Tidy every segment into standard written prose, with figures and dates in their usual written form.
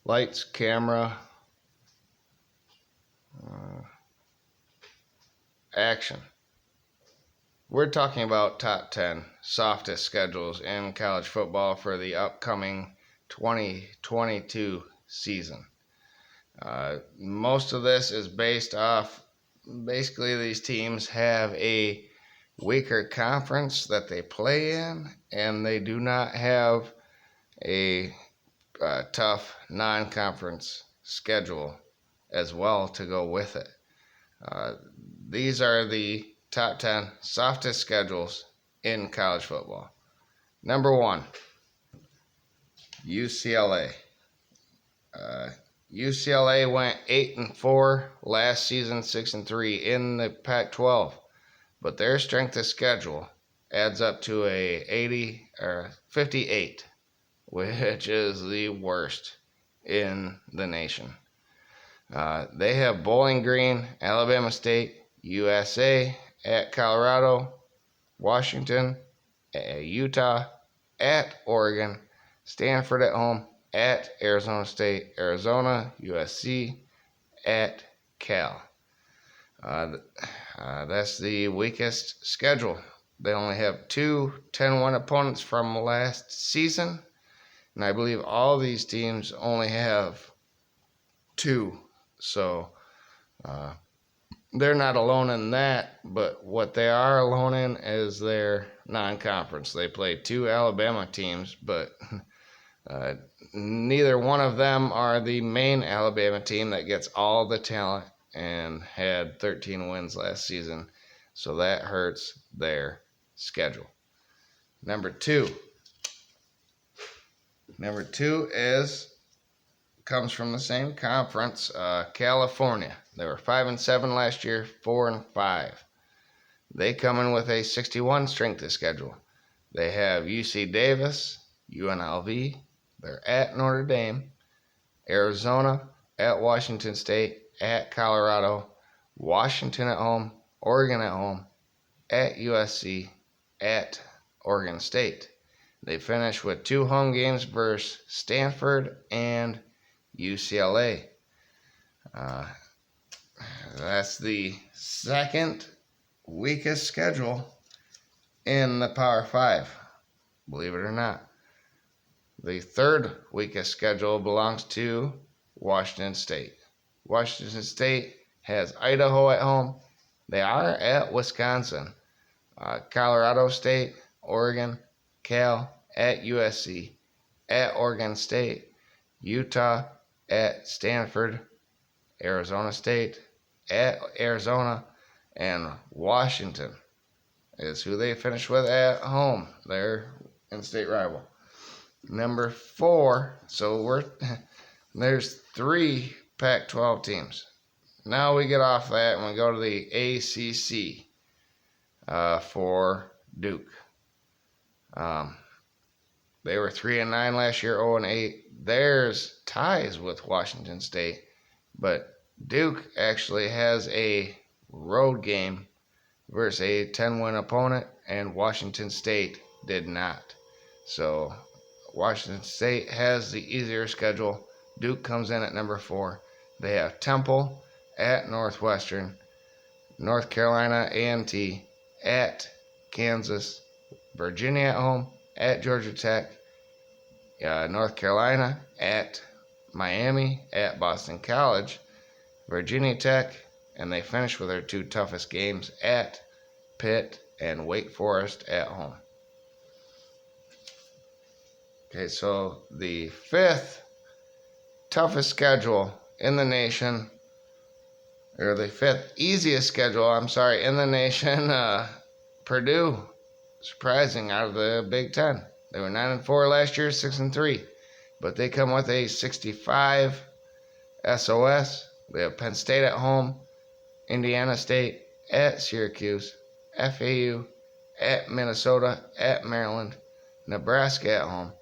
Lights, camera, action. We're talking about top 10 softest schedules in college football for the upcoming 2022 season. Most of this is based off, basically these teams have a weaker conference that they play in, and they do not have a tough non-conference schedule as well to go with it. These are the top 10 softest schedules in college football. Number 1, UCLA. UCLA went 8-4 last season, 6-3 in the Pac-12, but their strength of schedule adds up to a 58, which is the worst in the nation. They have Bowling Green, Alabama State, USA, at Colorado, Washington, at Utah, at Oregon, Stanford at home, at Arizona State, Arizona, USC, at Cal. That's the weakest schedule. They only have 2 10-1 opponents from last season, and I believe all these teams only have 2. So they're not alone in that, but what they are alone in is their non-conference. They play 2 Alabama teams, but neither one of them are the main Alabama team that gets all the talent and had 13 wins last season. So that hurts their schedule. Number two comes from the same conference, California. They were 5-7 last year, 4-5. They come in with a 61 strength of schedule. They have UC Davis, UNLV. They're at Notre Dame, Arizona, at Washington State, at Colorado, Washington at home, Oregon at home, at USC, at Oregon State. They finish with 2 home games versus Stanford and UCLA. That's the second weakest schedule in the Power 5, believe it or not. The third weakest schedule belongs to Washington State. Washington State has Idaho at home. They are at Wisconsin, Colorado State, Oregon, Cal, at USC, at Oregon State, Utah, at Stanford, Arizona State, at Arizona, and Washington is who they finish with at home. Their in-state rival. Number 4, so there's 3 Pac-12 teams. Now we get off that and we go to the ACC for Duke. They were 3-9 last year, 0-8. There's ties with Washington State, but Duke actually has a road game versus a 10-win opponent, and Washington State did not. So Washington State has the easier schedule. Duke comes in at number 4. They have Temple at Northwestern, North Carolina A&T at Kansas, Virginia at home, at Georgia Tech, North Carolina at Miami, at Boston College, Virginia Tech, and they finish with their 2 toughest games at Pitt and Wake Forest at home. Okay, so the 5th toughest schedule in the nation, or the 5th easiest schedule, in the nation, Purdue, surprising, out of the Big Ten. They were 9-4 last year, 6-3, but they come with a 65 SOS. They have Penn State at home, Indiana State at Syracuse, FAU at Minnesota, at Maryland, Nebraska at home,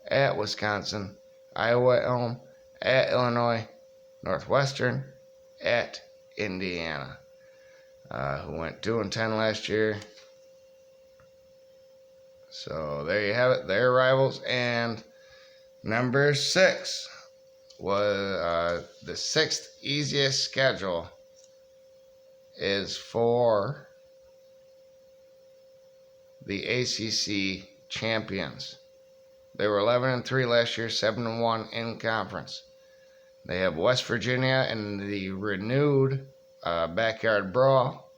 at Wisconsin, Iowa at home, at Illinois, Northwestern, at Indiana, who went 2-10 last year. So there you have it, their rivals. And number 6, was the sixth easiest schedule is for the ACC champions. They were 11-3 last year, 7-1 in conference. They have West Virginia in the renewed backyard brawl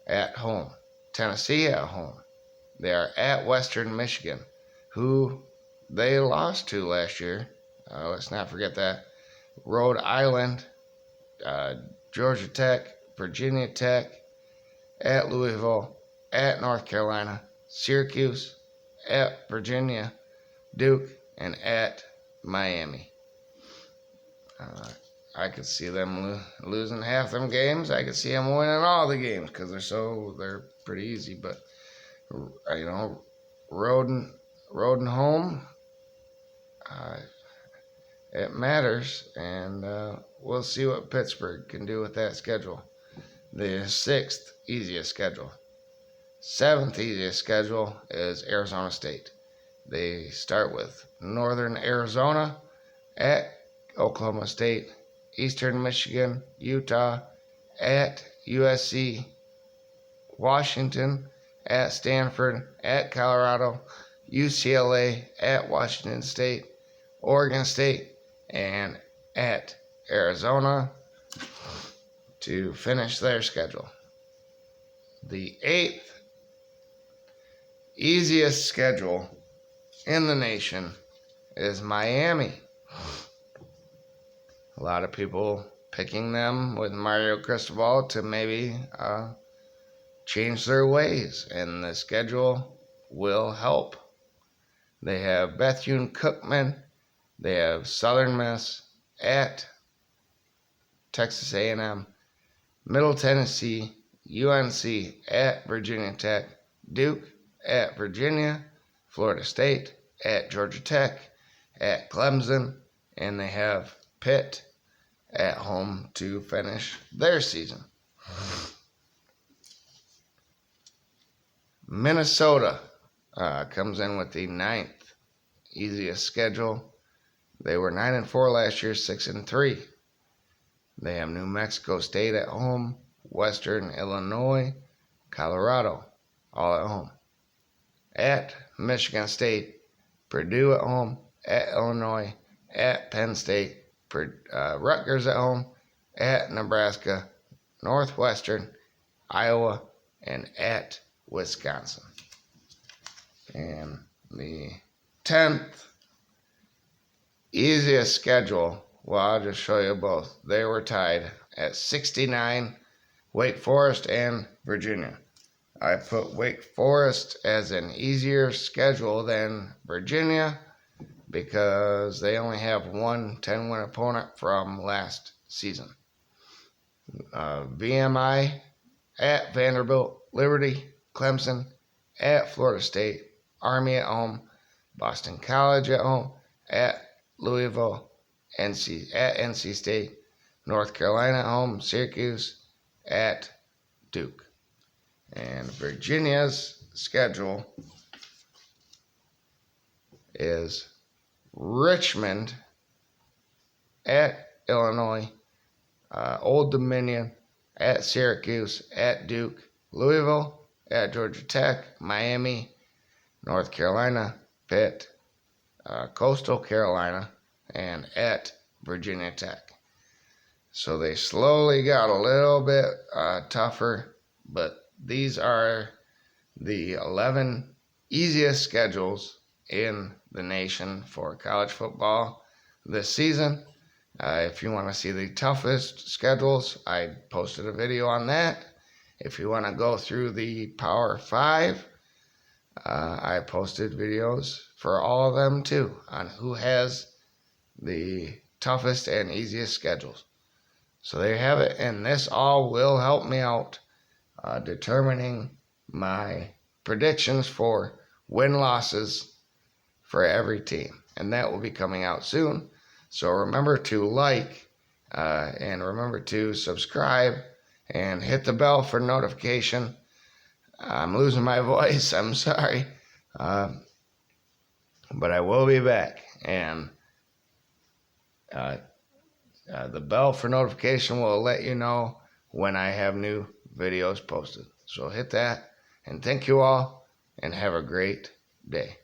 at home. Tennessee at home. They are at Western Michigan, who they lost to last year. Let's not forget that. Rhode Island, Georgia Tech, Virginia Tech, at Louisville, at North Carolina, Syracuse, at Virginia, Duke, and at Miami. I could see them losing half them games. I could see them winning all the games because they're pretty easy. But road and home, it matters, and we'll see what Pittsburgh can do with that schedule. The sixth easiest schedule. Seventh easiest schedule is Arizona State. They start with Northern Arizona, at Oklahoma State, Eastern Michigan, Utah, at USC, Washington, at Stanford, at Colorado, UCLA, at Washington State, Oregon State, and at Arizona to finish their schedule. The eighth easiest schedule in the nation is Miami. A lot of people picking them with Mario Cristobal to maybe change their ways, and the schedule will help. They have Bethune-Cookman, they have Southern Miss, at Texas A&M, Middle Tennessee, UNC, at Virginia Tech, Duke, at Virginia, Florida State, at Georgia Tech, at Clemson, and they have Pitt at home to finish their season. Minnesota comes in with the ninth easiest schedule. They were 9-4 last year, 6-3. They have New Mexico State at home, Western Illinois, Colorado, all at home. At Michigan State, Purdue at home, at Illinois, at Penn State, Rutgers at home, at Nebraska, Northwestern, Iowa, and at Wisconsin. And the 10th easiest schedule, well, I'll just show you both. They were tied at 69, Wake Forest and Virginia. I put Wake Forest as an easier schedule than Virginia because they only have one 10-win opponent from last season. VMI at Vanderbilt, Liberty, Clemson, at Florida State, Army at home, Boston College at home, at Louisville, at NC State, North Carolina at home, Syracuse, at Duke. And Virginia's schedule is Richmond, at Illinois, Old Dominion, at Syracuse, at Duke, Louisville, at Georgia Tech, Miami, North Carolina, Pitt, Coastal Carolina, and at Virginia Tech. So they slowly got a little bit tougher, but these are the 11 easiest schedules in the nation for college football this season. If you want to see the toughest schedules, I posted a video on that. If you want to go through the Power 5, I posted videos for all of them too on who has the toughest and easiest schedules. So there you have it, and this all will help me out determining my predictions for win-losses for every team, and that will be coming out soon. So remember to like and remember to subscribe and hit the bell for notification. I'm losing my voice, I'm sorry, but I will be back, and The bell for notification will let you know when I have new videos posted. So hit that, and thank you all, and have a great day.